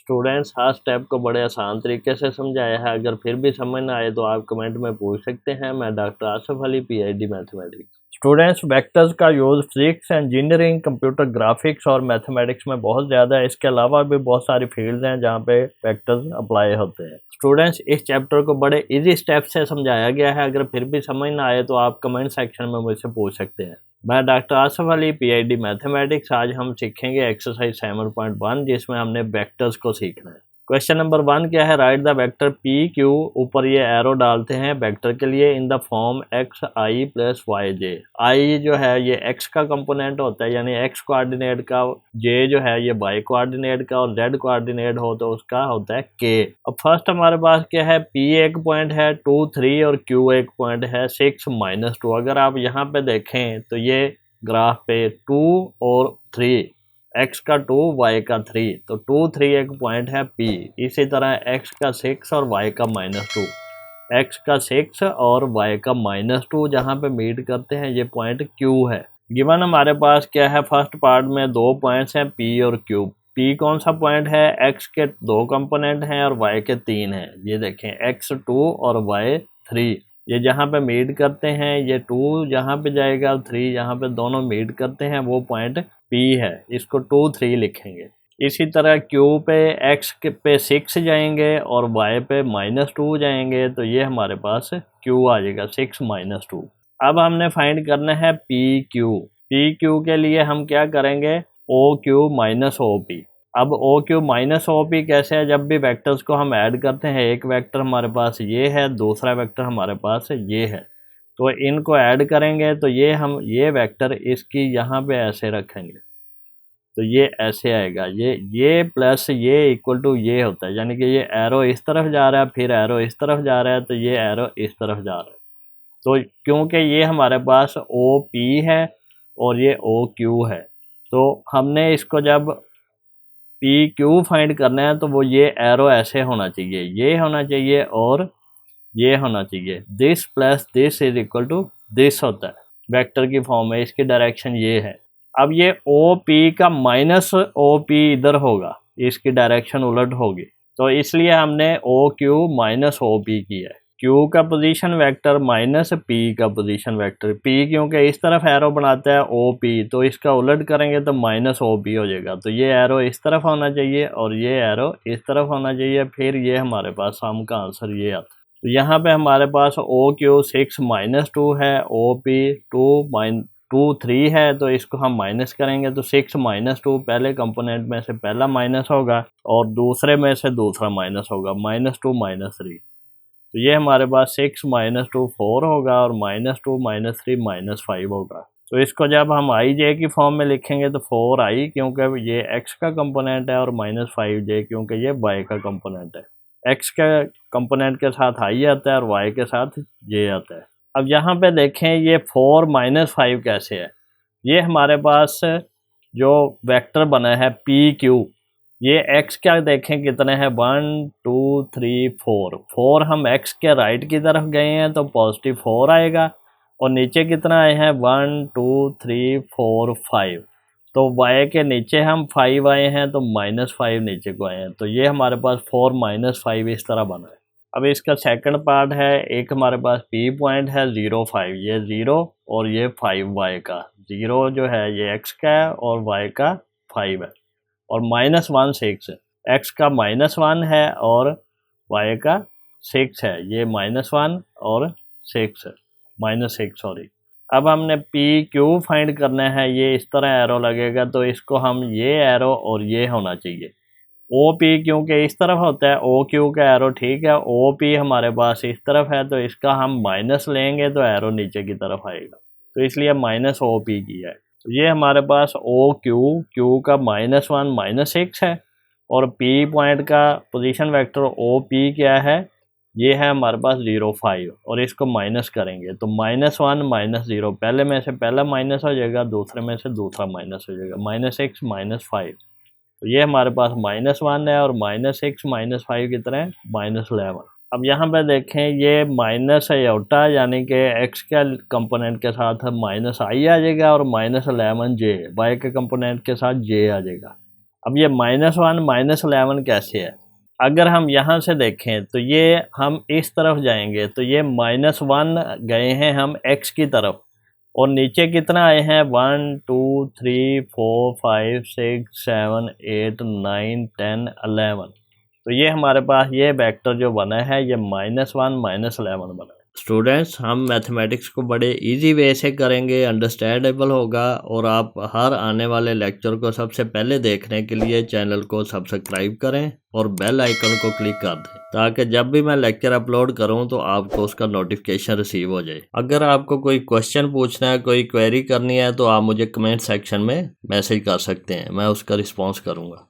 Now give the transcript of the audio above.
Students हर step को बड़े आसान तरीके से समझाया है। अगर फिर भी समझ ना आए तो आप कमेंट में पूछ सकते हैं। मैं doctor Asif Ali, PhD mathematics. Students, vectors का use physics, engineering, computer graphics और मैथमेटिक्स में बहुत ज़्यादा है। इसके अलावा भी बहुत सारी फील्ड्स हैं जहाँ पे वेक्टर्स अप्लाई होते हैं। स्टूडेंट्स, इस चैप्टर को बड़े इजी स्टेप से समझाया गया है। अगर फिर भी समझ ना आए तो आप कमेंट सेक्शन में मुझसे पूछ सकते हैं। मैं doctor Asif Ali, PhD mathematics. आज हम सीखेंगे एक्सरसाइज 7.1 जिसमें हमने वेक्टर्स को सीखना है। क्वेश्चन नंबर 1 क्या है? Write the vector P Q, ऊपर ये एरो डालते हैं वेक्टर के लिए, in the form X I plus Y J. I जो है ये एक्स का कंपोनेंट होता है यानी एक्स कोऑर्डिनेट का, जे जो है ये वाई कोऑर्डिनेट का और जेड कोऑर्डिनेट हो तो उसका होता है के। अब फर्स्ट हमारे पास क्या है? पी एक पॉइंट है, 2 3 और क्यू एक पॉइंट है, 6 -2। अगर आप यहाँ पे देखें तो ये ग्राफ पे 2 और 3, x का 2 y का 3, तो 2 3 एक पॉइंट है P। इसी तरह x का 6 और y का -2, x का 6 और y का -2 जहाँ पे मीट करते हैं ये पॉइंट Q है। गिवन हमारे पास क्या है? फर्स्ट पार्ट में दो पॉइंट्स हैं P और Q। P कौन सा पॉइंट है? x के 2 कंपोनेंट हैं और y के 3 हैं। ये देखें x2 और y3, ये जहाँ पे मीट करते हैं, ये 2 जहाँ पे जाएगा, 3 जहाँ पे दोनों मीट करते हैं वो पॉइंट P है। इसको 2 3 लिखेंगे। इसी तरह Q पे x के पे 6 जाएंगे और y पे -2 जाएंगे, तो ये हमारे पास Q आ जाएगा 6 -2। अब हमने फाइंड करना है PQ। PQ के लिए हम क्या करेंगे? OQ - OP। अब OQ - OP कैसे है? जब भी वेक्टर्स को हम ऐड करते हैं, एक वेक्टर हमारे पास ये है, दूसरा वेक्टर हमारे पास ये है, तो इनको ऐड करेंगे तो ये वेक्टर इसकी यहाँ पे ऐसे रखेंगे तो ये ऐसे आएगा, ये प्लस ये इक्वल टू ये होता है, यानी कि ये एरो इस तरफ जा रहा है, फिर एरो इस तरफ जा रहा है, तो ये एरो इस तरफ जा रहा है। तो क्योंकि ये हमारे पास OP है और ये OQ है, तो हमने इसको जब PQ फाइंड करना है तो वो ये एरो ऐसे होना चाहिए, ये होना चाहिए और ये होना चाहिए। This plus this is equal to this होता है वेक्टर की फॉर्म में, इसकी डायरेक्शन ये है। अब ये OP का -OP इधर होगा, इसकी डायरेक्शन उलट होगी, तो इसलिए हमने OQ -OP किया है। Q का पोजीशन वेक्टर -P का पोजीशन वेक्टर, P क्योंकि इस तरफ एरो बनाता है OP, तो इसका उलट करेंगे तो -OP हो जाएगा। तो ये एरो इस तरफ होना चाहिए और ये एरो इस तरफ होना चाहिए, फिर ये हमारे पास सम का आंसर ये आता है। तो यहाँ पे हमारे पास OQ 6 -2 है, OP 2 3 है, तो इसको हम माइनस करेंगे तो 6 -2 पहले कंपोनेंट में से पहला माइनस होगा और दूसरे में से दूसरा माइनस होगा, -2 -3। तो ये हमारे पास 6 -2 4 होगा और -2 -3 -5 होगा। तो इसको जब हम IJ की फॉर्म में लिखेंगे तो 4i क्योंकि ये x का कंपोनेंट है और -5j क्योंकि ये y का कंपोनेंट है। x के कंपोनेंट के साथ i आता है और y के साथ j आता है। अब यहाँ पे देखें ये 4 -5 कैसे है? ये हमारे पास जो वेक्टर बना है PQ, ये x क्या देखें कितने हैं? 1 2 3 4। 4 हम x के राइट की तरफ गए हैं तो +4 आएगा और नीचे कितना आए हैं? 1 2 3 4 5। तो y के नीचे हम 5 आए हैं तो -5 नीचे को आए हैं, तो ये हमारे पास 4 -5 इस तरह बना है। अब इसका सेकंड पार्ट है, एक हमारे पास P पॉइंट है 0 5, ये 0 और ये 5 y का, 0 जो है ये x का है और y का 5 है और -1 6 है। x का -1 है और y का 6 है, ये -1 और 6 है, -6 सॉरी। अब हमने PQ फाइंड करना है, ये इस तरह एरो लगेगा तो इसको हम ये एरो और ये होना चाहिए। OP क्योंकि इस तरफ होता है, OQ का एरो ठीक है, OP हमारे पास इस तरफ है तो इसका हम माइनस लेंगे तो एरो नीचे की तरफ आएगा, तो इसलिए -OP किया है। तो ये हमारे पास OQ, Q का -1 -6 है और P पॉइंट का पोजीशन वेक्टर OP क्या है? ये है हमारे पास 0 5 और इसको माइनस करेंगे तो -1 -0, पहले में से पहला माइनस हो जाएगा, दूसरे में से दूसरा माइनस हो जाएगा, -6 -5। तो ये हमारे पास -1 है और -6 -5 कितना है? -11। अब यहाँ पे देखें ये माइनस आयोटा यानी कि x के कंपोनेंट के साथ -i आ जाएगा और -11j y के कंपोनेंट के साथ j आ जाएगा। अब ये -1 -11 कैसे है? अगर हम यहाँ से देखें तो ये हम इस तरफ जाएंगे तो ये -1 गए हैं हम x की तरफ, और नीचे कितना आए हैं 1 2 3 4 5 6 7 8 9 10 11। तो ये हमारे पास ये वेक्टर जो बना है ये -1 -11 बना है। स्टूडेंट्स, हम मैथमेटिक्स को बड़े इजी वे से करेंगे, अंडरस्टैंडेबल होगा, और आप हर आने वाले लेक्चर को सबसे पहले देखने के लिए चैनल को सब्सक्राइब करें और बेल आइकन को क्लिक कर दें, ताकि जब भी मैं लेक्चर अपलोड करूं तो आपको उसका नोटिफिकेशन रिसीव हो जाए। अगर आपको कोई क्वेश्चन पूछना है, कोई क्वेरी करनी है, तो आप मुझे कमेंट सेक्शन में मैसेज कर सकते हैं, मैं उसका रिस्पॉन्स करूँगा।